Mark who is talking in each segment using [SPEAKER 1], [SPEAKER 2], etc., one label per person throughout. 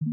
[SPEAKER 1] C'est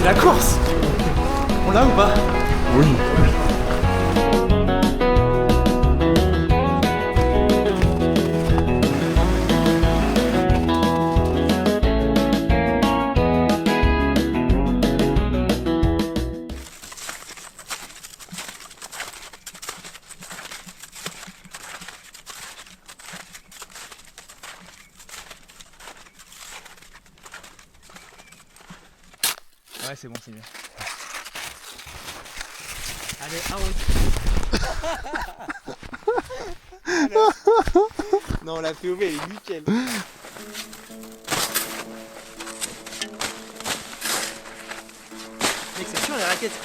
[SPEAKER 1] la course! On l'a ou pas?
[SPEAKER 2] Oui.
[SPEAKER 1] Ouais, c'est bon, c'est bien. Allez, out. Non, la POV elle est nickel. Mec, c'est chiant les raquettes.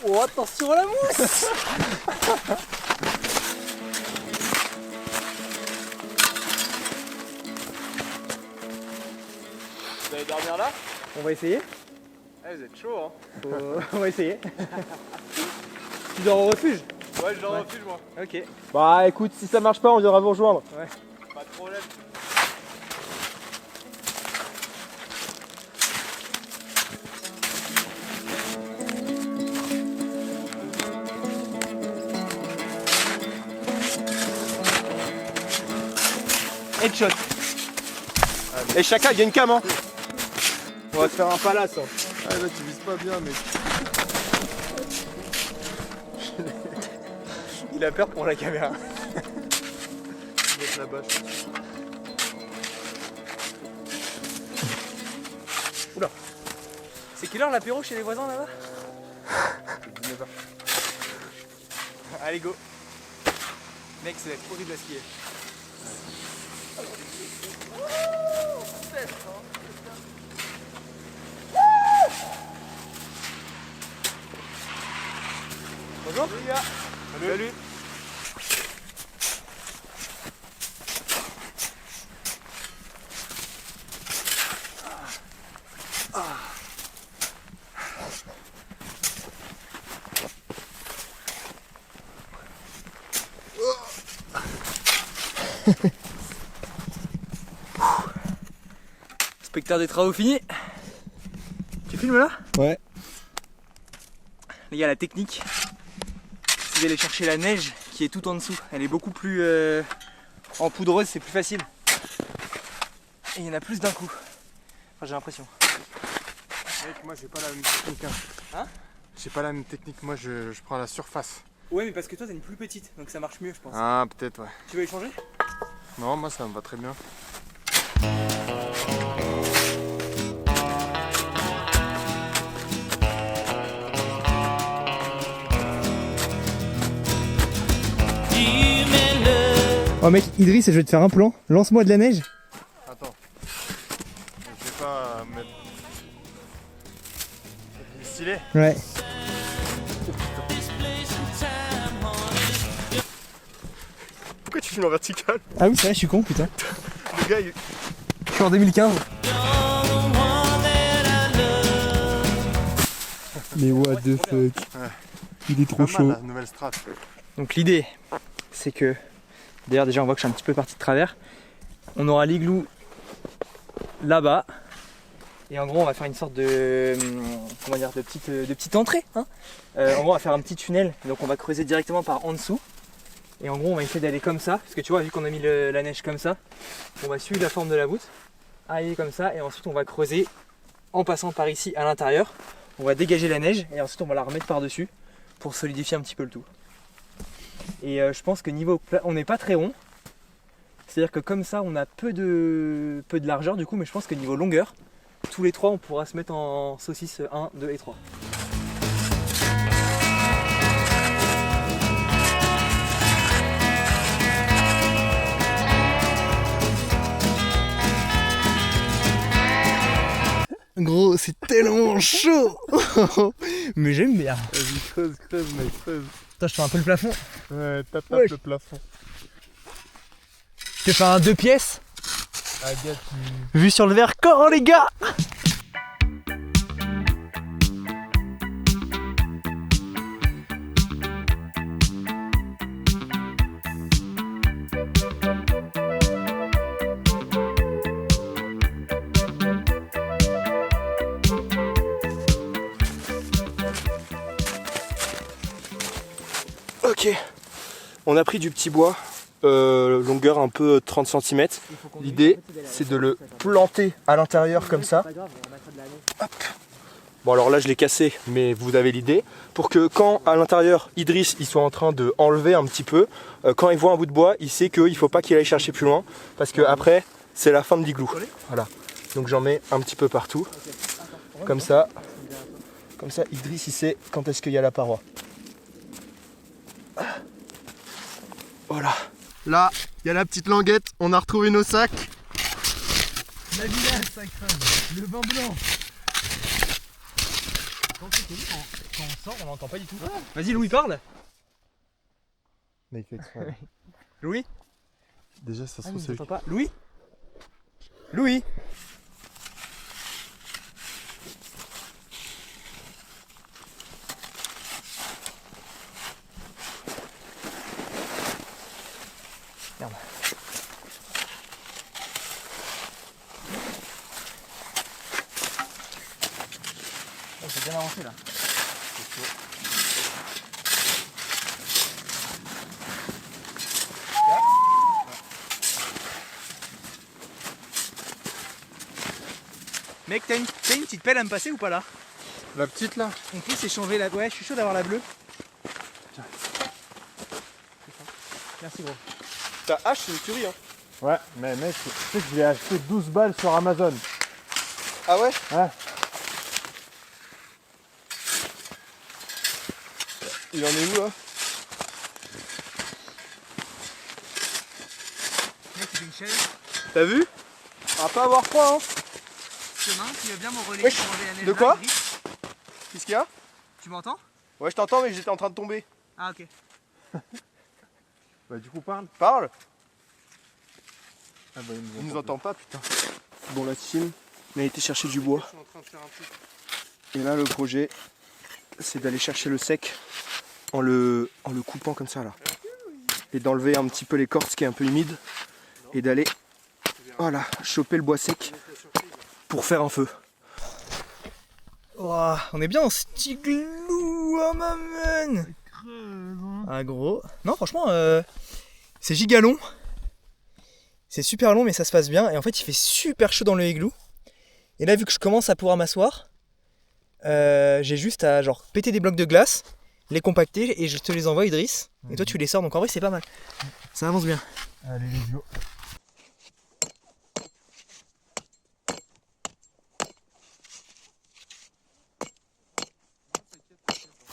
[SPEAKER 1] Oh, attention à la mousse. Vous allez dormir là? On va essayer. Ah, vous êtes chaud hein. On va essayer. Tu dors au refuge? Ouais, je dors au refuge moi. Ok.
[SPEAKER 2] Bah écoute, si ça marche pas, on viendra vous rejoindre.
[SPEAKER 1] Ouais. Pas de problème. Headshot.
[SPEAKER 2] Et chacun, il y a une cam hein.
[SPEAKER 1] On va te faire un palace. Hein.
[SPEAKER 2] Ah là tu vises pas bien mec.
[SPEAKER 1] Il a peur pour la caméra.
[SPEAKER 2] Mettre la bâche.
[SPEAKER 1] Oula. C'est quelle heure l'apéro chez les voisins là-bas?
[SPEAKER 2] 19h.
[SPEAKER 1] Allez go. Mec, ça va être horrible à skier. Bonjour les gars. Salut. Inspecteur des travaux fini. Tu filmes là?
[SPEAKER 2] Ouais.
[SPEAKER 1] Les gars, la technique, c'est d'aller chercher la neige qui est tout en dessous. Elle est beaucoup plus en poudreuse, c'est plus facile. Et il y en a plus d'un coup. Enfin, j'ai l'impression.
[SPEAKER 2] Mec, moi j'ai pas la même technique.
[SPEAKER 1] Hein?
[SPEAKER 2] J'ai pas la même technique, moi je prends la surface.
[SPEAKER 1] Ouais, mais parce que toi t'as une plus petite, donc ça marche mieux, je pense.
[SPEAKER 2] Ah, peut-être, ouais.
[SPEAKER 1] Tu veux y changer?
[SPEAKER 2] Non, moi ça me va très bien.
[SPEAKER 1] Oh mec, Idriss, je vais te faire un plan. Lance-moi de la neige.
[SPEAKER 2] Attends. Je vais pas mettre. Du stylet.
[SPEAKER 1] Ouais.
[SPEAKER 2] Pourquoi tu filmes en vertical?
[SPEAKER 1] Ah oui, c'est vrai, je suis con, putain.
[SPEAKER 2] Le gars, il...
[SPEAKER 1] Je suis en 2015.
[SPEAKER 3] Mais what the fuck.
[SPEAKER 2] Ouais.
[SPEAKER 3] Il est trop
[SPEAKER 2] pas mal
[SPEAKER 3] chaud.
[SPEAKER 2] la nouvelle strat.
[SPEAKER 1] Donc l'idée, c'est que, d'ailleurs déjà on voit que je suis un petit peu parti de travers, on aura l'igloo là-bas, et en gros on va faire une sorte de, comment dire, de petite entrée. Hein. En gros on va faire un petit tunnel, donc on va creuser directement par en dessous, et en gros on va essayer d'aller comme ça, parce que tu vois, vu qu'on a mis la neige comme ça, on va suivre la forme de la voûte, aller comme ça, et ensuite on va creuser en passant par ici à l'intérieur, on va dégager la neige, et ensuite on va la remettre par-dessus, pour solidifier un petit peu le tout. Et je pense que niveau on n'est pas très rond, c'est à dire que comme ça on a peu de largeur du coup, mais je pense que niveau longueur, tous les trois on pourra se mettre en saucisse 1, 2 et 3. c'est tellement chaud. Mais j'aime bien.
[SPEAKER 2] Vas-y, creuse, mec, creuse.
[SPEAKER 1] Attends, je fais un peu le plafond.
[SPEAKER 2] Ouais, tape
[SPEAKER 1] Ouais.
[SPEAKER 2] le plafond.
[SPEAKER 1] Je te fais un 2 pièces.
[SPEAKER 2] Ah, gars,
[SPEAKER 1] Vue sur le Vercors, les gars.
[SPEAKER 4] Ok, on a pris du petit bois, longueur un peu 30 cm. L'idée, c'est de le planter à l'intérieur comme ça. Hop. Bon, alors là, je l'ai cassé, mais vous avez l'idée. Pour que quand à l'intérieur, Idriss il soit en train de enlever un petit peu, quand il voit un bout de bois, il sait qu'il ne faut pas qu'il aille chercher plus loin, parce que après, c'est la fin de l'igloo. Voilà. Donc j'en mets un petit peu partout, comme ça. Comme ça, Idriss il sait quand est-ce qu'il y a la paroi. Voilà.
[SPEAKER 2] Là, il y a la petite languette, on a retrouvé nos sacs.
[SPEAKER 1] La villa, ça crève. Le vin blanc. Quand on sort, on l'entend pas du tout. Vas-y, Louis, parle.
[SPEAKER 2] Mais il fait exprès.
[SPEAKER 1] Louis.
[SPEAKER 2] Déjà, ça se
[SPEAKER 1] Ah,
[SPEAKER 2] trouve,
[SPEAKER 1] il
[SPEAKER 2] c'est
[SPEAKER 1] nous entend pas. Louis. Louis. Merde. Oh, c'est bien avancé là. Mec, t'as une petite pelle à me passer ou pas là?
[SPEAKER 2] La petite là.
[SPEAKER 1] On peut s'échanger la. Ouais, je suis chaud d'avoir la bleue. Merci gros.
[SPEAKER 4] Ta hache, c'est une tuerie, hein.
[SPEAKER 2] Ouais, mais mec, tu sais que je l'ai acheté 12 balles sur Amazon.
[SPEAKER 4] Ah ouais?
[SPEAKER 2] Ouais.
[SPEAKER 4] Il en est où là?
[SPEAKER 1] Mec, c'est une chaîne.
[SPEAKER 4] T'as vu? On va pas avoir froid, hein.
[SPEAKER 1] Chemin, tu veux bien me relayer
[SPEAKER 4] Wesh,
[SPEAKER 1] pour enlever la neige
[SPEAKER 4] de
[SPEAKER 1] là,
[SPEAKER 4] quoi?
[SPEAKER 1] Idriss?
[SPEAKER 4] Qu'est-ce qu'il y a?
[SPEAKER 1] Tu m'entends?
[SPEAKER 4] Ouais, je t'entends, mais j'étais en train de tomber.
[SPEAKER 1] Ah, ok.
[SPEAKER 2] Bah, du coup, parle.
[SPEAKER 4] Parle.
[SPEAKER 2] Ah, bah,
[SPEAKER 4] Il nous entend pas, putain. Bon, la team, on a été chercher du bois.
[SPEAKER 2] Je suis en train de faire un truc.
[SPEAKER 4] Et là, le projet, c'est d'aller chercher le sec en le coupant comme ça, là. Et d'enlever un petit peu l'écorce qui est un peu humide. Et d'aller, voilà, choper le bois sec pour faire un feu.
[SPEAKER 1] Ouah, on est bien dans ce petit glou, oh maman. Ah gros. Non franchement, c'est giga long. C'est super long mais ça se passe bien. Et en fait il fait super chaud dans le igloo. Et là vu que je commence à pouvoir m'asseoir, j'ai juste à genre péter des blocs de glace, les compacter et je te les envoie Idriss. Et toi tu les sors donc en vrai c'est pas mal. Ça avance bien.
[SPEAKER 2] Allez, les go.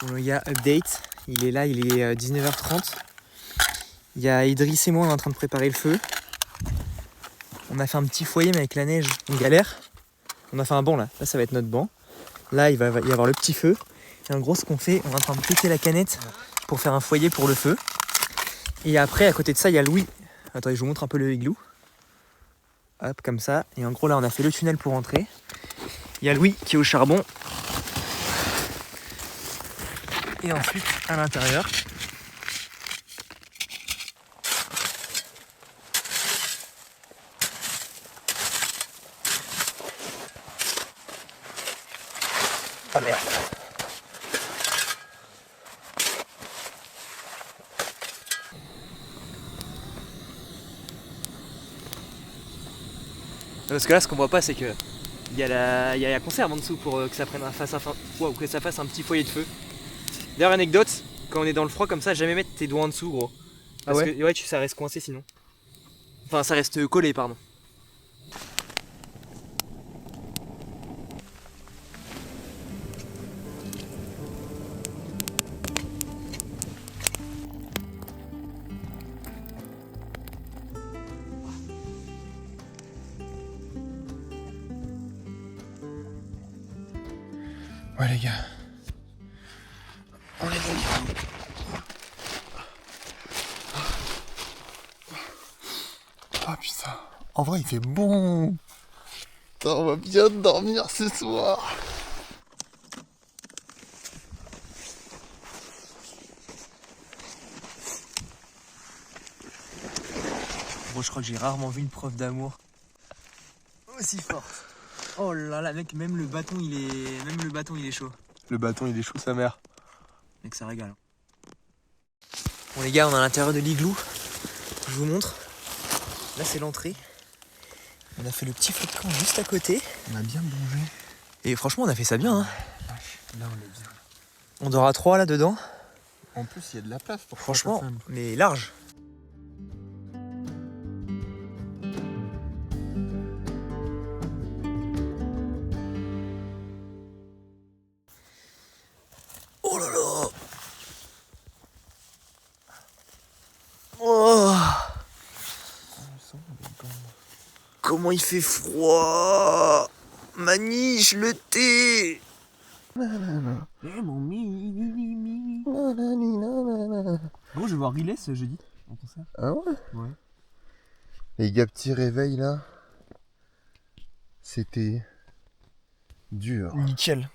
[SPEAKER 1] Bon, il y a update, il est là, il est 19h30. Il y a Idriss et moi, on est en train de préparer le feu. On a fait un petit foyer mais avec la neige, on galère. On a fait un banc là, là ça va être notre banc. Là il va y avoir le petit feu. Et en gros ce qu'on fait, on est en train de péter la canette pour faire un foyer pour le feu. Et après à côté de ça il y a Louis. Attendez, je vous montre un peu le igloo. Hop, comme ça. Et en gros là on a fait le tunnel pour rentrer. Il y a Louis qui est au charbon. Et ensuite à l'intérieur. Ah merde. Parce que là ce qu'on voit pas c'est que il y a la conserve en dessous pour que ça prenne ou que ça fasse un petit foyer de feu. D'ailleurs anecdote, quand on est dans le froid comme ça, jamais mettre tes doigts en dessous gros. Parce
[SPEAKER 4] Ah ouais
[SPEAKER 1] que ouais ça reste coincé sinon. Enfin ça reste collé pardon.
[SPEAKER 2] Ouais les gars. On est dans l'igloo. Ah putain. En vrai il fait bon. Putain, on va bien dormir ce soir.
[SPEAKER 1] Bon, je crois que j'ai rarement vu une preuve d'amour aussi forte. Oh là là, mec, même le bâton il est chaud.
[SPEAKER 4] Le bâton il est chaud sa mère.
[SPEAKER 1] Mec, ça régale. Bon les gars, on est à l'intérieur de l'igloo. Je vous montre. Là c'est l'entrée. On a fait le petit feu de camp juste à côté.
[SPEAKER 2] On a bien mangé.
[SPEAKER 1] Et franchement on a fait ça bien hein.
[SPEAKER 2] Là on est bien.
[SPEAKER 1] On dort à 3 là dedans.
[SPEAKER 2] En plus il y a de la place pour
[SPEAKER 1] Franchement,
[SPEAKER 2] 3 personnes.
[SPEAKER 1] mais large. Oh là là. Oh. Comment il fait froid. Maniche, le thé. Eh mon mi. Bon, je vais voir Riles ce jeudi en concert.
[SPEAKER 2] Ah ouais?
[SPEAKER 1] Ouais.
[SPEAKER 2] Les gars, petit réveil là. C'était dur.
[SPEAKER 1] Nickel.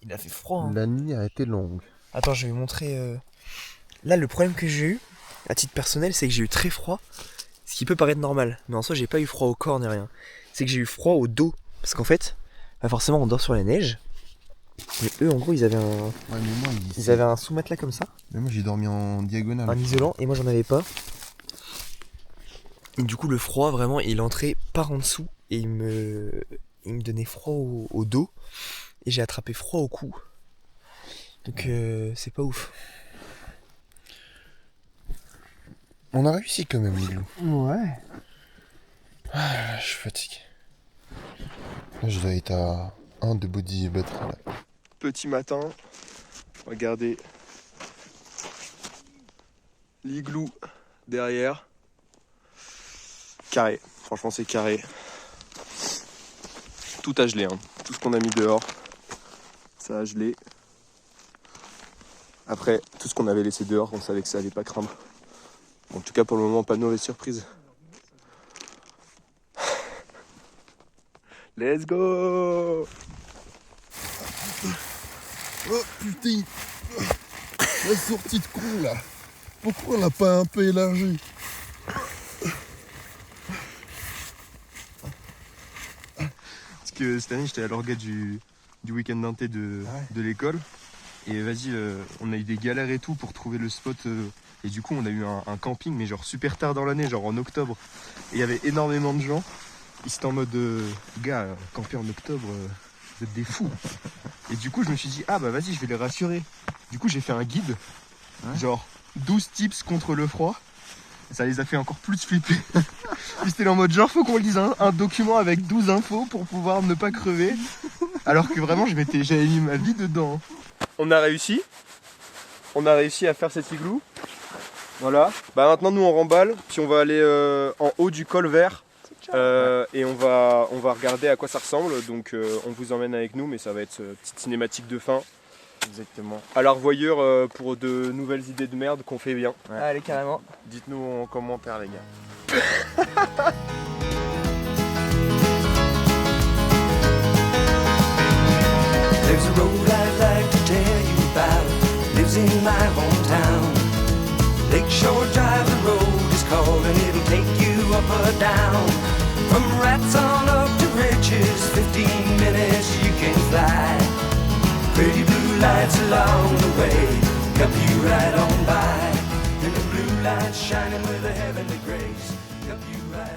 [SPEAKER 1] Il a fait froid. Hein.
[SPEAKER 2] La nuit a été longue.
[SPEAKER 1] Attends, je vais vous montrer. Là, le problème que j'ai eu, à titre personnel, c'est que j'ai eu très froid. Ce qui peut paraître normal. Mais en soi, j'ai pas eu froid au corps ni rien. C'est que j'ai eu froid au dos. Parce qu'en fait, bah forcément, on dort sur la neige. Mais eux, en gros, ils avaient un,
[SPEAKER 2] Ouais, mais moi,
[SPEAKER 1] ils avaient un sous-matelas comme ça.
[SPEAKER 2] Mais moi j'ai dormi en diagonale.
[SPEAKER 1] Un isolant. Et moi, j'en avais pas. Et du coup, le froid, vraiment, il entrait par en dessous. Et il me donnait froid au dos. Et j'ai attrapé froid au cou. Donc, c'est pas ouf.
[SPEAKER 2] On a réussi quand même, l'igloo.
[SPEAKER 1] Ouais.
[SPEAKER 2] Ah, je suis fatigué. Là, je dois être à 1 de body batterie là.
[SPEAKER 4] Petit matin, regardez l'igloo derrière. Carré, franchement c'est carré. Tout a gelé, hein. Tout ce qu'on a mis dehors, ça a gelé. Après, tout ce qu'on avait laissé dehors, on savait que ça allait pas craindre. En tout cas pour le moment, pas de mauvaise surprise. Let's go!
[SPEAKER 2] Oh putain! La sortie de con là! Pourquoi on l'a pas un peu élargi?
[SPEAKER 4] Parce que cette année j'étais à l'orga du week-end d'inté de l'école. Et vas-y, on a eu des galères et tout pour trouver le spot. Et du coup on a eu un camping mais genre super tard dans l'année, genre en octobre. Et il y avait énormément de gens. Ils étaient en mode gars, camper en octobre, vous êtes des fous. Et du coup je me suis dit ah bah vas-y je vais les rassurer. Du coup j'ai fait un guide, genre 12 tips contre le froid. Ça les a fait encore plus flipper. Puis c'était en mode genre faut qu'on lise un document avec 12 infos pour pouvoir ne pas crever. Alors que vraiment j'avais mis ma vie dedans. On a réussi à faire cet igloo. Voilà. Bah maintenant nous on remballe, puis on va aller en haut du col vert. Et on va regarder à quoi ça ressemble. Donc on vous emmène avec nous, mais ça va être petite cinématique de fin.
[SPEAKER 2] Exactement.
[SPEAKER 4] À la revoyure pour de nouvelles idées de merde qu'on fait bien.
[SPEAKER 2] Ouais.
[SPEAKER 1] Allez, carrément.
[SPEAKER 2] Dites-nous en commentaire les gars.
[SPEAKER 5] There's a road I'd like to tell you about. Lives in my hometown. Lakeshore Drive, the road is called, and it'll take you up or down. From rats on up to riches, 15 minutes you can fly. Pretty blue lights along the way, help you right on by. And the blue lights shining with a heavenly grace, help you right